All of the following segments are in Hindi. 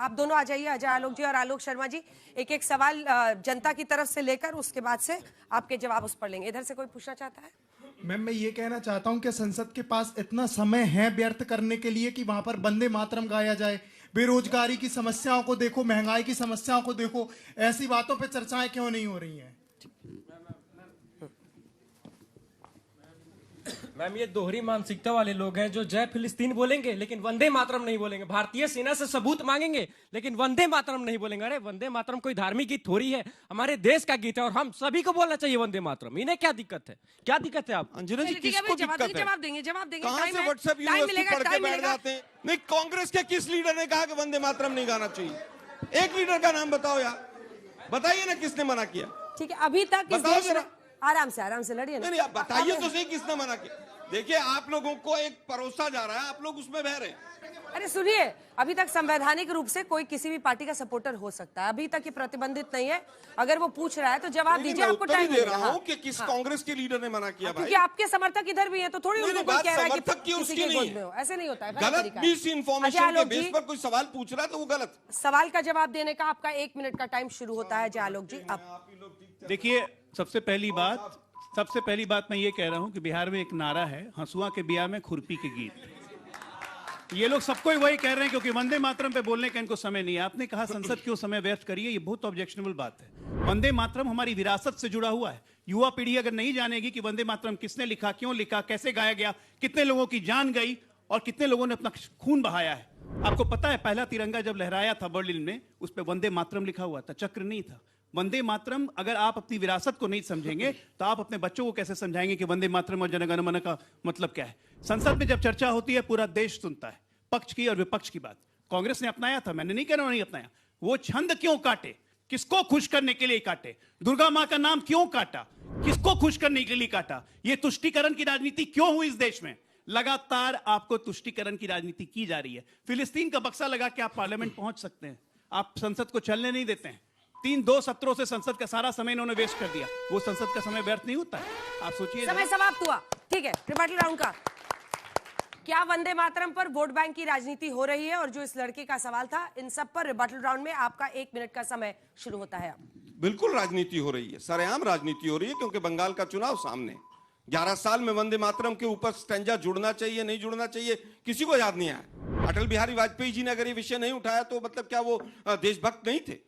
आप दोनों आ जाइए, अजय आलोक जी और आलोक शर्मा जी। एक एक सवाल जनता की तरफ से लेकर उसके बाद से आपके जवाब उस पर लेंगे। इधर से कोई पूछना चाहता है? मैम, मैं ये कहना चाहता हूं कि संसद के पास इतना समय है व्यर्थ करने के लिए कि वहां पर वंदे मातरम गाया जाए। बेरोजगारी की समस्याओं को देखो, महंगाई की समस्याओं को देखो, ऐसी बातों पे चर्चाएं क्यों नहीं हो रही हैं? मैम, ये दोहरी मानसिकता वाले लोग हैं जो जय फिलिस्तीन बोलेंगे लेकिन वंदे मातरम नहीं बोलेंगे, भारतीय सेना से सबूत मांगेंगे लेकिन वंदे मातरम नहीं बोलेंगे। अरे वंदे मातरम कोई धार्मिक गीत थोड़ी है, हमारे देश का गीत है और हम सभी को बोलना चाहिए वंदे मातरम। इन्हें क्या दिक्कत है? क्या दिक्कत है आप? अंजना जी, किसको दिक्कत है? जवाब देंगे, जवाब देंगे। कहां से व्हाट्सएप यूनिवर्सिटी पढ़ के बैठ जाते हैं? नहीं, कांग्रेस के किस लीडर ने कहा कि वंदे मातरम नहीं गाना चाहिए? एक लीडर का नाम बताओ यार, बताइए ना किसने मना किया। ठीक है, अभी तक इस बताओ देश में जरा। आराम से लड़िए ना। नहीं, आप बताइए तो सही किसने मना किया। देखिए, आप लोगों को एक परोसा जा रहा है, आप लोग उसमें बह रहे हैं। अरे सुनिए, अभी तक संवैधानिक रूप से कोई किसी भी पार्टी का सपोर्टर हो सकता है, अभी तक ये प्रतिबंधित नहीं है। अगर वो पूछ रहा है तो जवाब दीजिए, आपको टाइम दे रहा हूं कि किस कांग्रेस के लीडर ने मना किया भाई। क्योंकि आपके समर्थक इधर भी हैं, तो थोड़ी उनको कोई कह रहा है कि किसी के गोद में हो। ऐसे नहीं होता है, गलत मिस इन्फॉर्मेशन के बेस पर कोई सवाल पूछ रहा है तो वो गलत। सवाल का जवाब देने का आपका 1 मिनट का टाइम शुरू होता है। जय आलोक जी, आप देखिए, सबसे पहली बात मैं ये कह रहा हूं कि बिहार में एक नारा है, हंसुआ के बिया में खुरपी के गीत। ये लोग सबको वही कह रहे हैं क्योंकि वंदे मातरम पे बोलने का इनको समय नहीं है। आपने कहा संसद क्यों समय व्यर्थ करिए, ये बहुत ऑब्जेक्शनेबल बात है। वंदे मातरम हमारी विरासत से जुड़ा हुआ है। युवा पीढ़ी अगर नहीं जानेगी कि वंदे मातरम किसने लिखा, क्यों लिखा, कैसे गाया गया, कितने लोगों की जान गई और कितने लोगों ने अपना खून बहाया है। आपको पता है, पहला तिरंगा जब लहराया था बर्लिन में, उस पर वंदे मातरम लिखा हुआ था, चक्र नहीं था। वंदे मातरम, अगर आप अपनी विरासत को नहीं समझेंगे तो आप अपने बच्चों को कैसे समझाएंगे कि वंदे मातरम और जनगण मन का मतलब क्या है? संसद में जब चर्चा होती है, पूरा देश सुनता है, पक्ष की और विपक्ष की बात। कांग्रेस ने अपनाया था, मैंने नहीं कह रहा नहीं अपनाया। वो छंद क्यों काटे? किसको खुश करने के लिए काटे? दुर्गा मां का नाम क्यों काटा? किसको खुश करने के लिए काटा? ये तुष्टीकरण की राजनीति क्यों हुई इस देश में? लगातार आपको तुष्टीकरण की राजनीति की जा रही है। फिलिस्तीन का बक्सा लगा के आप पार्लियामेंट पहुंच सकते हैं, आप संसद को चलने नहीं देते हैं। 3-2 सत्रों से संसद का सारा समय इन्होंने वेस्ट कर दिया। वो संसद का समय व्यर्थ नहीं होता है? आप सोचिए। समय समाप्त हुआ। ठीक है, रिबटल राउंड का क्या वंदे मातरम पर वोट बैंक की राजनीति हो रही है? और जो इस लड़के का सवाल था, इन सब पर रिबटल राउंड में आपका 1 मिनट का समय शुरू होता है। बिल्कुल राजनीति हो रही है, सरेआम राजनीति हो रही है, क्योंकि बंगाल का चुनाव सामने। 11 साल में वंदे मातरम के ऊपर स्टैंजा जुड़ना चाहिए नहीं जुड़ना चाहिए किसी को याद नहीं आया। अटल बिहारी वाजपेयी जी ने अगर ये विषय नहीं उठाया तो मतलब क्या वो देशभक्त नहीं थे?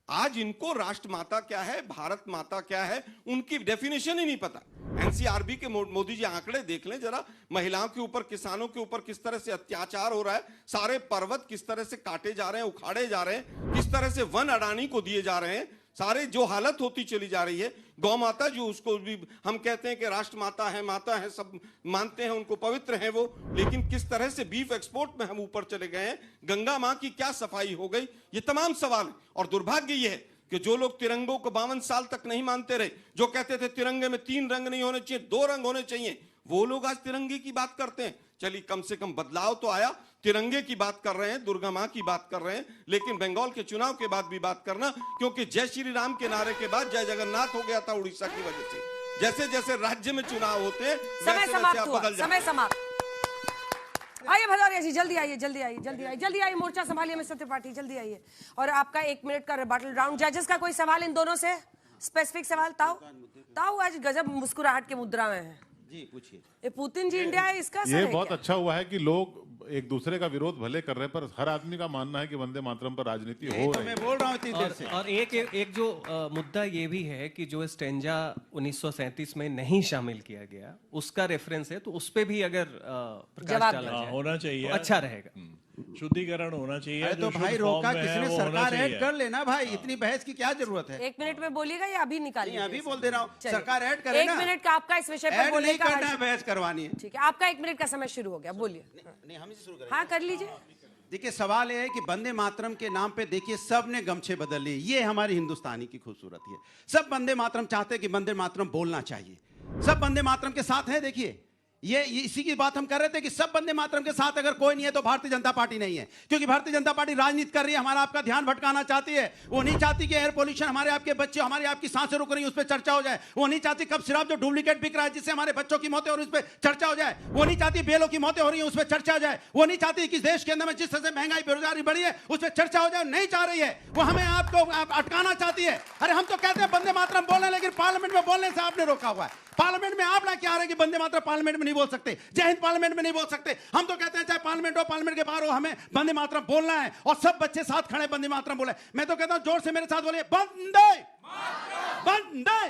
आज इनको राष्ट्र माता क्या है, भारत माता क्या है, उनकी डेफिनेशन ही नहीं पता। एनसीआरबी के मोदी जी आंकड़े देख लें जरा, महिलाओं के ऊपर, किसानों के ऊपर किस तरह से अत्याचार हो रहा है, सारे पर्वत किस तरह से काटे जा रहे हैं, उखाड़े जा रहे हैं, किस तरह से वन अडानी को दिए जा रहे हैं, सारे जो हालत होती चली जा रही है। गौ माता जो, उसको भी हम कहते हैं कि राष्ट्र माता है, सब मानते हैं उनको, पवित्र हैं वो, लेकिन किस तरह से बीफ एक्सपोर्ट में हम ऊपर चले गए हैं, गंगा मां की क्या सफाई हो गई, ये तमाम सवाल। और दुर्भाग्य ये है कि जो लोग तिरंगों को 52 साल तक नहीं मानते रहे, जो कहते थे तिरंगे में 3 रंग नहीं होने चाहिए, 2 रंग होने चाहिए, वो लोग आज तिरंगे की बात करते हैं। चलिए, कम से कम बदलाव तो आया। तिरंगे की बात कर रहे हैं, दुर्गा मां की बात कर रहे हैं, लेकिन बंगाल के चुनाव के बाद भी बात करना, क्योंकि जय श्री राम के नारे के बाद जय जगन्नाथ हो गया था उड़ीसा की वजह से। जैसे जैसे राज्य में चुनाव होते हैं समय समाप्त हुआ, समय समाप्त। आइए भदौरिया जी, जल्दी आइए, मोर्चा संभालिए मिस्टर त्रिपाठी, जल्दी आइए। और आपका 1 मिनट का रिबटल राउंड। जजेस का कोई सवाल इन दोनों से? स्पेसिफिक सवाल? ताऊ आज गजब मुस्कुराहट के मुद्रा में है जी, पूछिए। ये पुतिन जी इंडिया है, इसका ये बहुत अच्छा हुआ है कि लोग एक दूसरे का विरोध भले कर रहे हैं, पर हर आदमी का मानना है कि वंदे मातरम पर राजनीति हो रही है। मैं बोल रहा हूँ इतनी देर से। और एक जो मुद्दा ये भी है कि जो स्टेंजा 1937 में नहीं शामिल किया गया, उसका रेफरेंस है, तो उस पे भी अगर प्रकाश डाला जाए होना चाहिए, तो अच्छा रहेगा। शुद्धिकरण होना चाहिए। तो भाई रोका किसने? सरकार ऐड कर लेना भाई, इतनी बहस की क्या जरूरत है? 1 मिनट में बोलिएगा या अभी निकालिए? अभी बोल दे रहा हूँ, सरकार ऐड करे ना। 1 मिनट का आपका इस विषय पर बोलने का करना है, बहस करवानी है। ठीक है, आपका 1 मिनट का समय शुरू हो गया, बोलिए। नहीं, हम शुरू करें। हाँ, कर लीजिए। देखिए, सवाल ये है कि वंदे मातरम के नाम पे देखिए सब ने गमछे बदल लिए। ये हमारी हिंदुस्तानी की खूबसूरती है। सब वंदे मातरम चाहते हैं कि वंदे मातरम बोलना चाहिए, सब वंदे मातरम के साथ है। देखिए, ये इसी की बात हम कर रहे थे कि सब वंदे मातरम के साथ अगर कोई नहीं है तो भारतीय जनता पार्टी नहीं है, क्योंकि भारतीय जनता पार्टी राजनीति कर रही है, हमारा आपका ध्यान भटकाना चाहती है। वो नहीं चाहती कि एयर पोल्यूशन, हमारे आपके बच्चे, हमारी आपकी सांसें रुक रही है, उस पर चर्चा हो जाए। वो नहीं चाहती कब शराब जो डुप्लीकेट बिक रहा है जिससे हमारे बच्चों की मौतें हो रही है उस पर चर्चा हो जाए। वो नहीं चाहती बेलों की मौतें हो रही है उस पर चर्चा हो जाए। वो नहीं चाहती कि देश के अंदर में जिस तरह से महंगाई बेरोजगारी बढ़ी है उस पर चर्चा हो जाए, नहीं चाह रही है। वो हमें आपको अटकाना चाहती है। अरे हम तो कहते हैं वंदे मातरम बोलने, लेकिन पार्लियामेंट में बोलने से आपने रोका हुआ है। पार्लियामेंट में आप ना क्या रहे कि वंदे मातरम पार्लियामेंट में नहीं बोल सकते, जय हिंद पार्लियामेंट में नहीं बोल सकते। हम तो कहते हैं चाहे पार्लियामेंट हो, पार्लियामेंट के बाहर हो, हमें वंदे मातरम बोलना है और सब बच्चे साथ खड़े वंदे मातरम बोले। मैं तो कहता हूं जोर से मेरे साथ बोलिए, वंदे वंदे।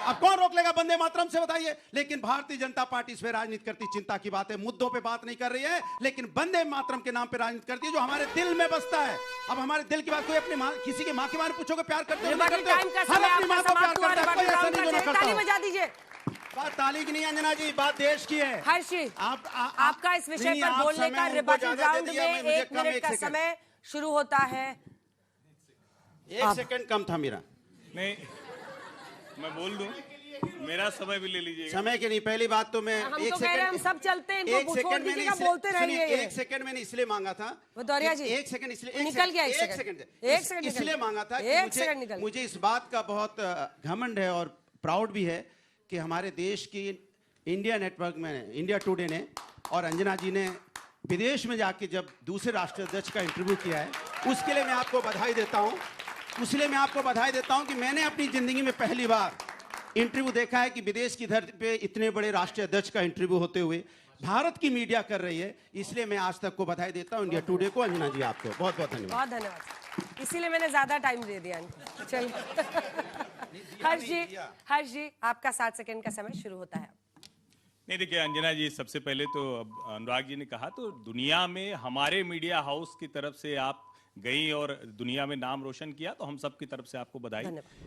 अब कौन रोक लेगा वंदे मातरम से, बताइए। लेकिन भारतीय जनता पार्टी इस पे राजनीति करती, चिंता की बात है, मुद्दों पे बात नहीं कर रही है, लेकिन वंदे मातरम के नाम पे राजनीति करती है जो हमारे दिल में बसता है। अब हमारे दिल की बात कोई अपनी मां, किसी की मां के बारे में पूछोगे प्यार करते हो, हम अपनी मां को प्यार करते हैं, कोई ऐसा नहीं जो ना करता ताली हो। बजा दीजिए। बात ताली की नहीं अंजना जी, बात देश की है। हर्षी, आपका इस विषय पर बोलने का रिबटल राउंड में 1 मिनट का समय शुरू होता है। 1 सेकंड कम था मेरा। नहीं, मैं बोल दूं, मेरा समय भी ले लीजिएगा। समय की नहीं, पहली बात तो मैं हम 1 तो कह रहे हैं हम सब चलते हैं, इनको छोड़ दीजिएगा, बोलते रहिए। 1 सेकंड मैंने इसलिए मांगा था, भदौरिया जी 1 सेकंड इसलिए निकल गया, 1 सेकंड इसलिए मांगा था कि मुझे इस बात का बहुत घमंड है और प्राउड भी है कि हमारे देश की इंडिया नेटवर्क में, इंडिया टुडे ने और अंजना जी ने विदेश में जाके जब दूसरे राष्ट्राध्यक्ष का इंटरव्यू किया है, उसके लिए मैं आपको बधाई देता हूं। इसलिए मैं आपको बधाई देता हूं कि मैंने अपनी जिंदगी में पहली बार इंटरव्यू देखा है कि विदेश की धरती पे इतने बड़े राष्ट्रीय अध्यक्ष का इंटरव्यू होते हुए भारत की मीडिया कर रही है। इसलिए मैं आज तक को बधाई देता हूं इंडिया टुडे को। अंजना जी आपको बहुत बहुत धन्यवाद। बहुत धन्यवाद, इसीलिए मैंने ज्यादा टाइम दे दिया इनको। चलिए हर्ष जी आपका 7 सेकंड का समय शुरू होता है। नहीं देखिए अंजना जी, सबसे पहले तो अब अनुराग जी ने कहा तो दुनिया में हमारे मीडिया हाउस की तरफ से आप गई और दुनिया में नाम रोशन किया, तो हम सब की तरफ से आपको बधाई।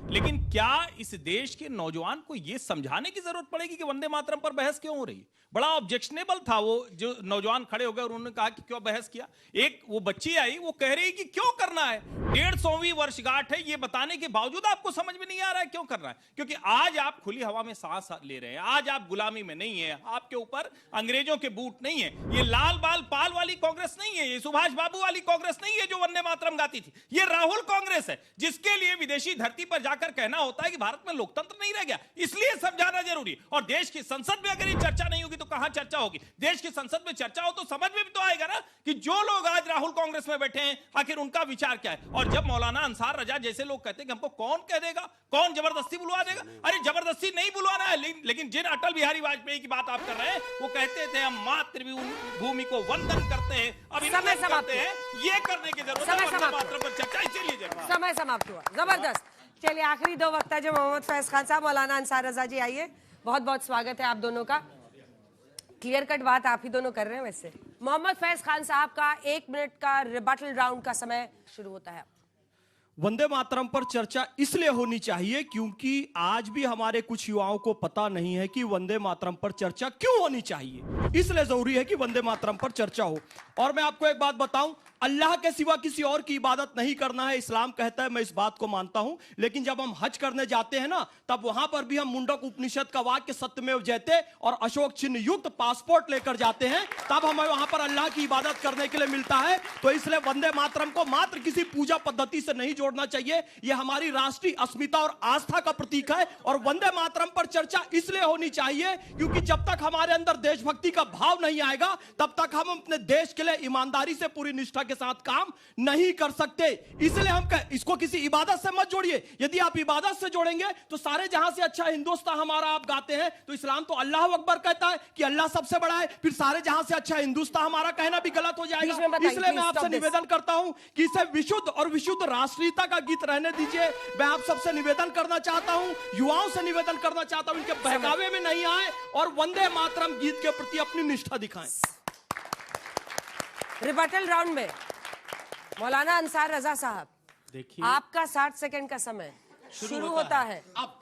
लेकिन क्या इस देश के नौजवान को यह समझाने की जरूरत पड़ेगी कि वंदे मातरम पर बहस क्यों हो रही? बड़ा ऑब्जेक्शनेबल था वो जो नौजवान खड़े हो गए और उन्होंने कहा कि क्यों बहस किया। एक वो बच्ची आई, वो कह रही कि क्यों करना है, 150वीं वर्षगांठ है, ये बताने के बावजूद आपको समझ में नहीं आ रहा है क्यों करना है। क्योंकि आज आप खुली हवा में सांस ले रहे हैं, आज आप गुलामी में नहीं है, आपके ऊपर अंग्रेजों के बूट नहीं है। ये लाल बाल पाल वाली कांग्रेस नहीं है, ये सुभाष बाबू वाली कांग्रेस नहीं है जो वंदे मातरम गाती थी। ये राहुल कांग्रेस है जिसके लिए विदेशी धरती पर जाकर कहना होता है कि भारत में लोकतंत्र नहीं रह गया। इसलिए समझाना जरूरी। और देश की संसद में अगर ये चर्चा नहीं होगी तो कहां चर्चा होगी? देश की संसद में चर्चा हो तो समझ में भी तो आएगा ना कि जो लोग आज राहुल कांग्रेस में बैठे हैं आखिर उनका विचार क्या है। और जब मौलाना अंसार रजा जैसे लोग कहते हैं कि हमको कौन कह देगा, कौन जबरदस्ती बुलवा देगा, अरे जबरदस्ती नहीं बुलवाना है। लेकिन जिन अटल बिहारी वाजपेयी की बात आप कर रहे हैं वो कहते थे हम मातृभूमि को वंदन करते हैं, अब समय समाप्त हैं, ये करने की जरूरत है। वंदे मातरम पर चर्चा इसीलिए समय समाप्त हुआ। जबरदस्त। चलिए आखिरी 2 वक्ता जो मोहम्मद फैज खान साहब, मौलाना अंसार रजा जी, आइए। बहुत बहुत स्वागत है आप दोनों का। क्लियर कट बात आप ही दोनों कर रहे हैं। वैसे मोहम्मद फैज खान साहब का 1 मिनट का रिबटल राउंड का समय शुरू होता है। वंदे मातरम पर चर्चा इसलिए होनी चाहिए क्योंकि आज भी हमारे कुछ युवाओं को पता नहीं है कि वंदे मातरम पर चर्चा क्यों होनी चाहिए। इसलिए जरूरी है कि वंदे मातरम पर चर्चा हो। और मैं आपको एक बात बताऊं, अल्लाह के सिवा किसी और की इबादत नहीं करना है, इस्लाम कहता है, मैं इस बात को मानता हूं। लेकिन जब हम हज करने जाते हैं ना, तब वहां पर भी हम मुंडक उपनिषद का वाक्य सत्यमेव जयते और अशोक चिन्ह युक्त पासपोर्ट लेकर जाते हैं, तब हमें वहां पर अल्लाह की इबादत करने के लिए मिलता है। तो इसलिए वंदे मातरम को मात्र किसी पूजा पद्धति से नहीं जोड़ना चाहिए। यह हमारी राष्ट्रीय अस्मिता और आस्था का प्रतीक है। और वंदे मातरम पर चर्चा इसलिए होनी चाहिए क्योंकि जब तक हमारे अंदर देशभक्ति का भाव नहीं आएगा तब तक हम अपने देश के लिए ईमानदारी से, पूरी निष्ठा के साथ काम नहीं कर सकते। इसलिए हम इसको किसी इबादत से मत जोड़िए। यदि आप इबादत से जोड़ेंगे तो सारे जहां से अच्छा हिंदुस्तान हमारा आप गाते हैं, तो इस्लाम तो अल्लाह अकबर कहता है कि अल्लाह सबसे बड़ा है, फिर सारे जहां से अच्छा हिंदुस्तान हमारा कहना भी गलत हो जाएगा। इसलिए मैं आपसे निवेदन करता हूं कि इसे विशुद्ध और विशुद्ध राष्ट्रीयता का गीत रहने दीजिए। मैं आप सबसे निवेदन करना चाहता हूं, युवाओं से निवेदन करना चाहता हूं, इनके बहकावे में नहीं आए और वंदे मातरम गीत के प्रति अपनी निष्ठा दिखाएं। रिबटल राउंड में मौलाना अंसार रजा साहब, देखिए आपका 60 सेकंड का समय शुरू होता है। अब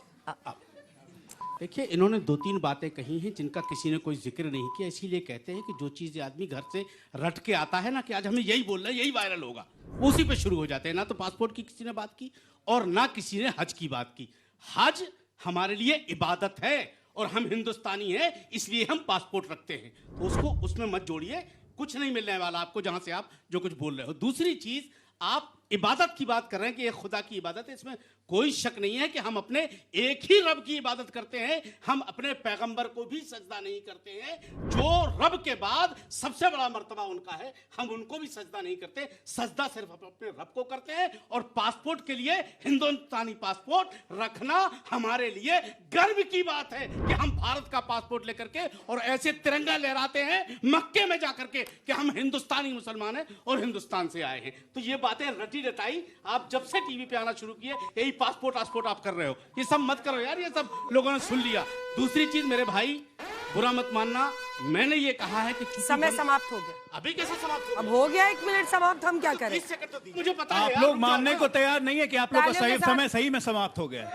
देखिए, इन्होंने 2-3 बातें कही हैं जिनका किसी ने कोई जिक्र नहीं किया। इसीलिए कहते हैं कि जो चीज़ आदमी घर से रट के आता है ना कि आज हमें यही बोलना है, यही वायरल होगा, उसी पे शुरू हो जाते हैं। ना तो पासपोर्ट की किसी ने बात की और ना किसी ने हज की बात की। हज हमारे लिए इबादत है और हम हिंदुस्तानी हैं इसलिए हम पासपोर्ट रखते हैं, तो उसको उसमें मत जोड़िए, कुछ नहीं मिलने वाला आपको जहां से आप जो कुछ बोल रहे हो। दूसरी चीज, आप इबादत की बात कर रहे हैं कि ये खुदा की इबादत है, इसमें कोई शक नहीं है कि हम अपने एक ही रब की इबादत करते हैं, हम अपने पैगंबर को भी सजदा नहीं करते हैं। जो रब के बाद सबसे बड़ा मर्तबा उनका है, हम उनको भी सजदा नहीं करते, सजदा सिर्फ अपने रब को करते हैं। और पासपोर्ट के लिए हिंदुस्तानी पासपोर्ट रखना हमारे लिए गर्व की बात है कि हम भारत का पासपोर्ट लेकर के और ऐसे तिरंगा लहराते हैं मक्के में जाकर के कि हम हिंदुस्तानी मुसलमान हैं और हिंदुस्तान से आए हैं। तो ये बातें रटी रटाई आप जब से टीवी पे आना शुरू किए, यही पासपोर्ट आप कर रहे हो, ये सब मत करो यार, ये सब लोगों ने सुन लिया। दूसरी चीज मेरे भाई, बुरा मत मानना, मैंने ये कहा है कि समय समाप्त हो गया। अभी कैसे समाप्त हो अब हो गया 1 मिनट समाप्त, हम क्या करें? 20 सेकंड तो दीजिए। मुझे पता है आप यार, लोग रुक मानने जाओ। को तैयार नहीं है कि आप लोग का तालियों के साथ- समय सही में समाप्त हो गया।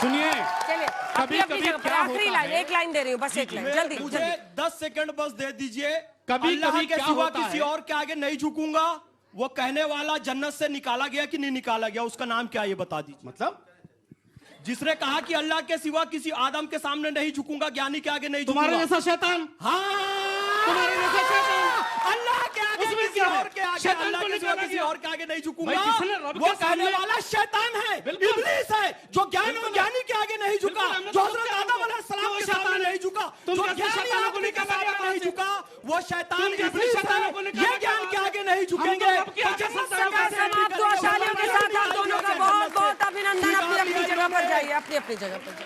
सुनिए, चलिए, अपनी अपनी जगह पर आखिरी लाइन, एक लाइन दे रही हूँ, बस एक लाइन, जल्दी मुझे जल्दी। 10 सेकंड बस दे दीजिए। कभी अल्लाह कभी के क्या सिवा होता किसी है? और के आगे नहीं झुकूंगा। वो कहने वाला जन्नत से निकाला गया कि नहीं निकाला गया, उसका नाम क्या है ये बता दीजिए। मतलब जिसने कहा कि अल्लाह के सिवा किसी आदम के सामने नहीं झुकूंगा, ज्ञानी के आगे नहीं तुम्हारे झुकूंगा। जैसा शैतान, हाँ, तुम्हारे जैसा शैतान, अल्लाह के आगे उसमें किसी क्या है? और के आगे, शैतान अल्लाह को के सिवा निकाला किसी गया। और के आगे नहीं झुकूंगा। भाई, जिसने रब वो के कहने सामने- वाला शैतान है, बिल्कुल। इब्लीस है, जो ज्ञानी बिल्कुल। ज्ञानी के आगे नहीं झुका, बिल्कुल, हमने जो तो हजरत क्या आदम बोला? अलैहिस्सलाम कि के वो सामने शैतान है। नहीं झुका, तुम जो जैसे ज्ञानी शैतानों को आदमी के निकाला सामने गया नहीं है। झुका, वो शैतान तुम जैसे इब्लीस शैतानों को है, निकाला ये ज्ञान गया के है। आगे नहीं हम तो झुकेंगे। रब के आगे समय समाप्त हुआ, तालियों के साथ आप दोनों का बहुत बहुत अभिनंदन। अपनी अपनी जगह पर जाइए, अपनी अपनी जगह पर जाइए।